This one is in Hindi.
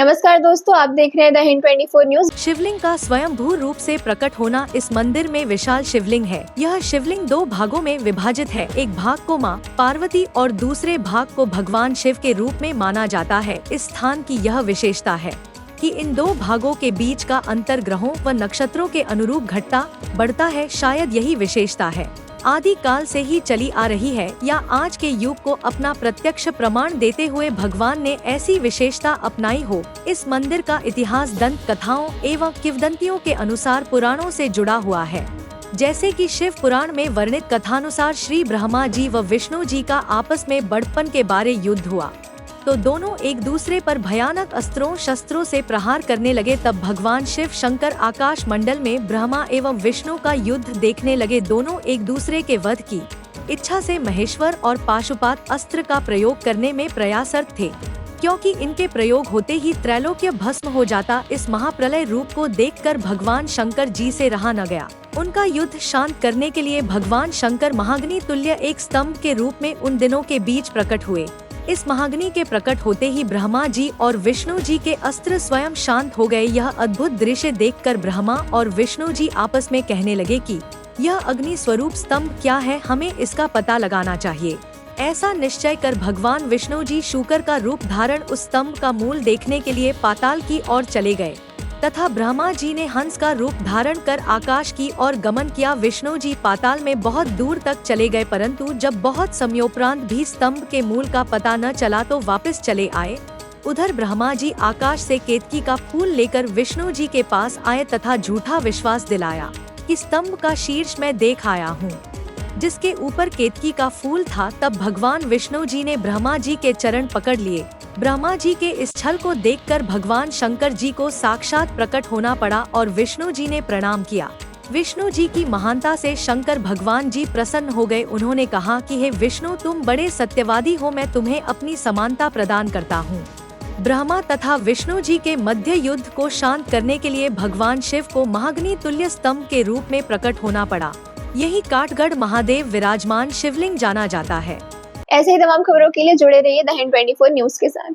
नमस्कार दोस्तों, आप देख रहे हैं द हिंद 24 न्यूज। शिवलिंग का स्वयंभू रूप से प्रकट होना इस मंदिर में विशाल शिवलिंग है। यह शिवलिंग 2 भागों में विभाजित है। एक भाग को मां पार्वती और दूसरे भाग को भगवान शिव के रूप में माना जाता है। इस स्थान की यह विशेषता है कि इन 2 भागों के बीच का अंतर ग्रहों व नक्षत्रों के अनुरूप घटता बढ़ता है। शायद यही विशेषता है आदि काल से ही चली आ रही है या आज के युग को अपना प्रत्यक्ष प्रमाण देते हुए भगवान ने ऐसी विशेषता अपनाई हो। इस मंदिर का इतिहास दंत कथाओं एवं किंवदंतियों के अनुसार पुराणों से जुड़ा हुआ है। जैसे कि शिव पुराण में वर्णित कथानुसार श्री ब्रह्मा जी व विष्णु जी का आपस में बड़प्पन के बारे युद्ध हुआ, तो दोनों एक दूसरे पर भयानक अस्त्रों शस्त्रों से प्रहार करने लगे। तब भगवान शिव शंकर आकाश मंडल में ब्रह्मा एवं विष्णु का युद्ध देखने लगे। दोनों एक दूसरे के वध की इच्छा से महेश्वर और पाशुपात अस्त्र का प्रयोग करने में प्रयासरत थे, क्योंकि इनके प्रयोग होते ही त्रैलोक्य भस्म हो जाता। इस महाप्रलय रूप को देखकर भगवान शंकर जी से रहा न गया। उनका युद्ध शांत करने के लिए भगवान शंकर महाग्नि तुल्य एक स्तंभ के रूप में उन दिनों के बीच प्रकट हुए। इस महाग्नि के प्रकट होते ही ब्रह्मा जी और विष्णु जी के अस्त्र स्वयं शांत हो गए। यह अद्भुत दृश्य देखकर ब्रह्मा और विष्णु जी आपस में कहने लगे कि यह अग्नि स्वरूप स्तंभ क्या है, हमें इसका पता लगाना चाहिए। ऐसा निश्चय कर भगवान विष्णु जी शूकर का रूप धारण उस स्तंभ का मूल देखने के लिए पाताल की ओर चले गए तथा ब्रह्मा जी ने हंस का रूप धारण कर आकाश की ओर गमन किया। विष्णु जी पाताल में बहुत दूर तक चले गए, परंतु जब बहुत समयोपरांत भी स्तंभ के मूल का पता न चला तो वापस चले आए। उधर ब्रह्मा जी आकाश से केतकी का फूल लेकर विष्णु जी के पास आए तथा झूठा विश्वास दिलाया कि स्तंभ का शीर्ष मैं देख आया हूँ, जिसके ऊपर केतकी का फूल था। तब भगवान विष्णु जी ने ब्रह्मा जी के चरण पकड़ लिए। ब्रह्मा जी के इस छल को देखकर भगवान शंकर जी को साक्षात प्रकट होना पड़ा और विष्णु जी ने प्रणाम किया। विष्णु जी की महानता से शंकर भगवान जी प्रसन्न हो गए। उन्होंने कहा कि हे विष्णु, तुम बड़े सत्यवादी हो, मैं तुम्हें अपनी समानता प्रदान करता हूँ। ब्रह्मा तथा विष्णु जी के मध्य युद्ध को शांत करने के लिए भगवान शिव को महाग्नि तुल्य स्तंभ के रूप में प्रकट होना पड़ा। यही काठगढ़ महादेव विराजमान शिवलिंग जाना जाता है। ऐसे ही तमाम खबरों के लिए जुड़े रहिए द हिंद 24 न्यूज के साथ।